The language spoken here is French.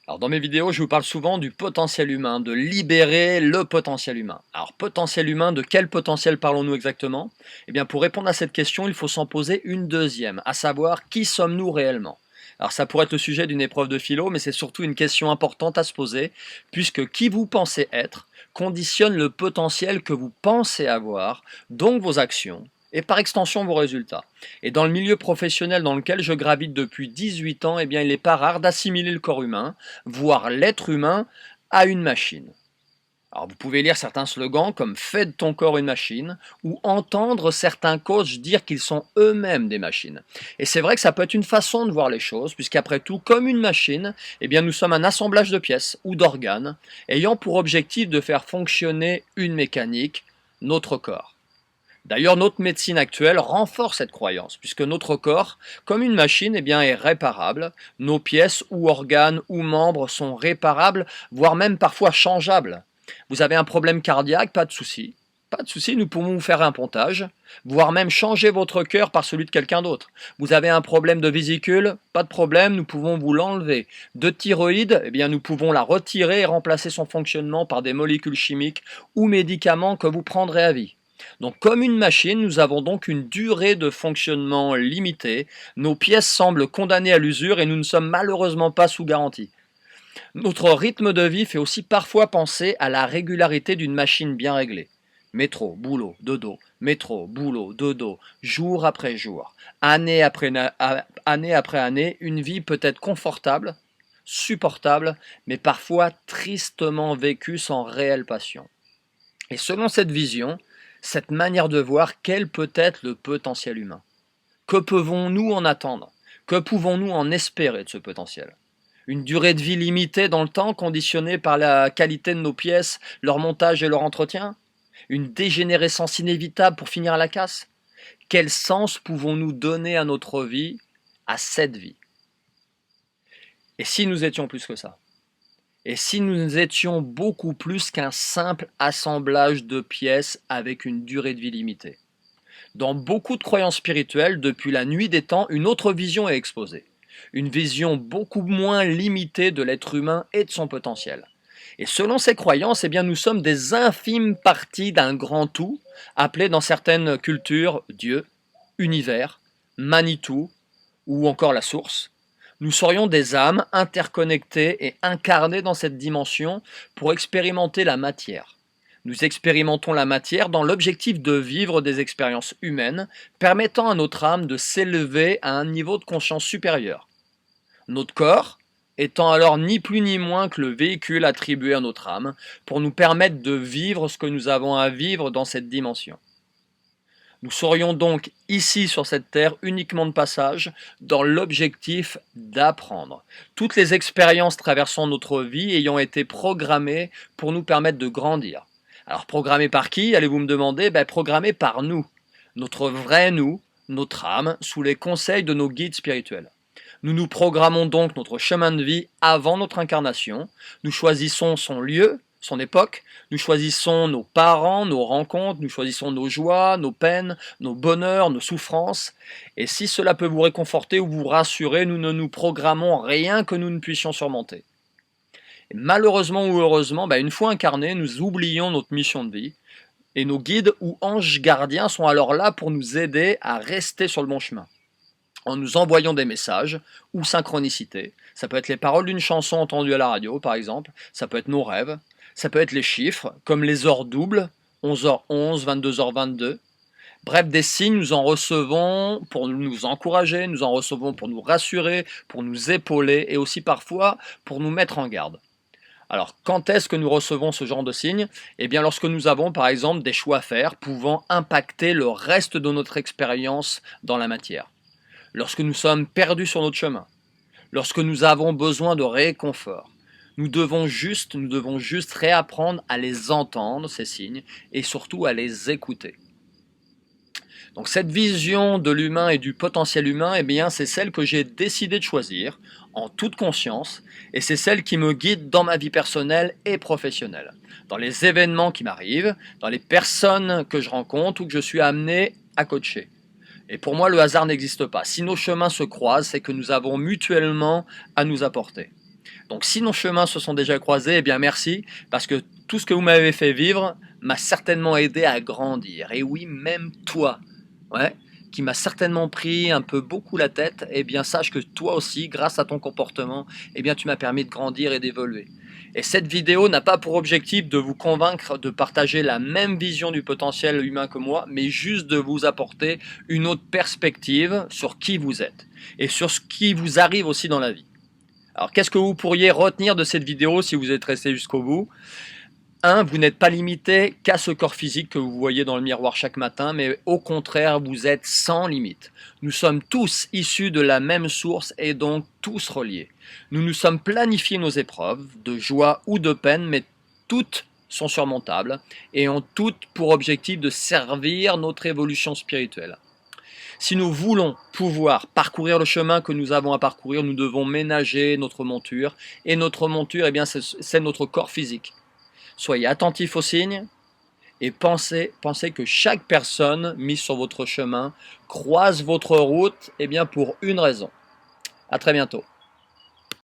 Alors dans mes vidéos, je vous parle souvent du potentiel humain, de libérer le potentiel humain. Alors potentiel humain, de quel potentiel parlons-nous exactement? Eh bien pour répondre à cette question, il faut s'en poser une deuxième, à savoir qui sommes-nous réellement? Alors ça pourrait être le sujet d'une épreuve de philo, mais c'est surtout une question importante à se poser, puisque qui vous pensez être conditionne le potentiel que vous pensez avoir, donc vos actions, et par extension vos résultats. Et dans le milieu professionnel dans lequel je gravite depuis 18 ans, eh bien il n'est pas rare d'assimiler le corps humain, voire l'être humain, à une machine. Alors vous pouvez lire certains slogans comme "Fais de ton corps une machine" ou entendre certains coachs dire qu'ils sont eux-mêmes des machines. Et c'est vrai que ça peut être une façon de voir les choses, puisqu'après tout, comme une machine, eh bien nous sommes un assemblage de pièces ou d'organes ayant pour objectif de faire fonctionner une mécanique, notre corps. D'ailleurs, notre médecine actuelle renforce cette croyance, puisque notre corps, comme une machine, eh bien, est réparable. Nos pièces ou organes ou membres sont réparables, voire même parfois changeables. Vous avez un problème cardiaque, pas de souci. Pas de souci, nous pouvons vous faire un pontage, voire même changer votre cœur par celui de quelqu'un d'autre. Vous avez un problème de vésicule, pas de problème, nous pouvons vous l'enlever. De thyroïde, eh bien, nous pouvons la retirer et remplacer son fonctionnement par des molécules chimiques ou médicaments que vous prendrez à vie. Donc comme une machine, nous avons donc une durée de fonctionnement limitée, nos pièces semblent condamnées à l'usure et nous ne sommes malheureusement pas sous garantie. Notre rythme de vie fait aussi parfois penser à la régularité d'une machine bien réglée. Métro, boulot, dodo, métro, boulot, dodo, jour après jour, année après année, une vie peut être confortable, supportable, mais parfois tristement vécue sans réelle passion. Et selon cette vision, cette manière de voir, quel peut être le potentiel humain? Que pouvons-nous en attendre? Que pouvons-nous en espérer de ce potentiel? Une durée de vie limitée dans le temps, conditionnée par la qualité de nos pièces, leur montage et leur entretien? Une dégénérescence inévitable pour finir à la casse? Quel sens pouvons-nous donner à notre vie, à cette vie? Et si nous étions plus que ça? Et si nous étions beaucoup plus qu'un simple assemblage de pièces avec une durée de vie limitée? Dans beaucoup de croyances spirituelles, depuis la nuit des temps, une autre vision est exposée. Une vision beaucoup moins limitée de l'être humain et de son potentiel. Et selon ces croyances, eh bien, nous sommes des infimes parties d'un grand tout, appelé dans certaines cultures Dieu, univers, Manitou ou encore la source. Nous serions des âmes interconnectées et incarnées dans cette dimension pour expérimenter la matière. Nous expérimentons la matière dans l'objectif de vivre des expériences humaines permettant à notre âme de s'élever à un niveau de conscience supérieur. Notre corps étant alors ni plus ni moins que le véhicule attribué à notre âme pour nous permettre de vivre ce que nous avons à vivre dans cette dimension. Nous serions donc ici sur cette terre uniquement de passage dans l'objectif d'apprendre. Toutes les expériences traversant notre vie ayant été programmées pour nous permettre de grandir. Alors programmées par qui, allez-vous me demander? Programmées par nous, notre vrai nous, notre âme, sous les conseils de nos guides spirituels. Nous nous programmons donc notre chemin de vie avant notre incarnation. Nous choisissons son lieu, son époque. Nous choisissons nos parents, nos rencontres. Nous choisissons nos joies, nos peines, nos bonheurs, nos souffrances. Et si cela peut vous réconforter ou vous rassurer, nous ne nous programmons rien que nous ne puissions surmonter. Et malheureusement ou heureusement, une fois incarnés, nous oublions notre mission de vie. Et nos guides ou anges gardiens sont alors là pour nous aider à rester sur le bon chemin en nous envoyant des messages ou synchronicités. Ça peut être les paroles d'une chanson entendue à la radio, par exemple. Ça peut être nos rêves. Ça peut être les chiffres, comme les heures doubles, 11h11, 22h22. Bref, des signes, nous en recevons pour nous encourager, nous en recevons pour nous rassurer, pour nous épauler et aussi parfois pour nous mettre en garde. Alors, quand est-ce que nous recevons ce genre de signes? Eh bien, lorsque nous avons, par exemple, des choix à faire pouvant impacter le reste de notre expérience dans la matière. Lorsque nous sommes perdus sur notre chemin, lorsque nous avons besoin de réconfort, nous devons juste réapprendre à les entendre, ces signes, et surtout à les écouter. Donc cette vision de l'humain et du potentiel humain, eh bien, c'est celle que j'ai décidé de choisir en toute conscience, et c'est celle qui me guide dans ma vie personnelle et professionnelle, dans les événements qui m'arrivent, dans les personnes que je rencontre ou que je suis amené à coacher. Et pour moi, le hasard n'existe pas. Si nos chemins se croisent, c'est que nous avons mutuellement à nous apporter. Donc si nos chemins se sont déjà croisés, eh bien merci, parce que tout ce que vous m'avez fait vivre m'a certainement aidé à grandir. Et oui, même toi, ouais, qui m'a certainement pris un peu beaucoup la tête, eh bien sache que toi aussi, grâce à ton comportement, eh bien tu m'as permis de grandir et d'évoluer. Et cette vidéo n'a pas pour objectif de vous convaincre de partager la même vision du potentiel humain que moi, mais juste de vous apporter une autre perspective sur qui vous êtes et sur ce qui vous arrive aussi dans la vie. Alors, qu'est-ce que vous pourriez retenir de cette vidéo si vous êtes resté jusqu'au bout? 1. Vous n'êtes pas limité qu'à ce corps physique que vous voyez dans le miroir chaque matin, mais au contraire, vous êtes sans limite. Nous sommes tous issus de la même source et donc tous reliés. Nous nous sommes planifiés nos épreuves, de joie ou de peine, mais toutes sont surmontables et ont toutes pour objectif de servir notre évolution spirituelle. Si nous voulons pouvoir parcourir le chemin que nous avons à parcourir, nous devons ménager notre monture. Et notre monture, eh bien, c'est notre corps physique. Soyez attentifs aux signes et pensez que chaque personne mise sur votre chemin croise votre route, eh bien, pour une raison. À très bientôt.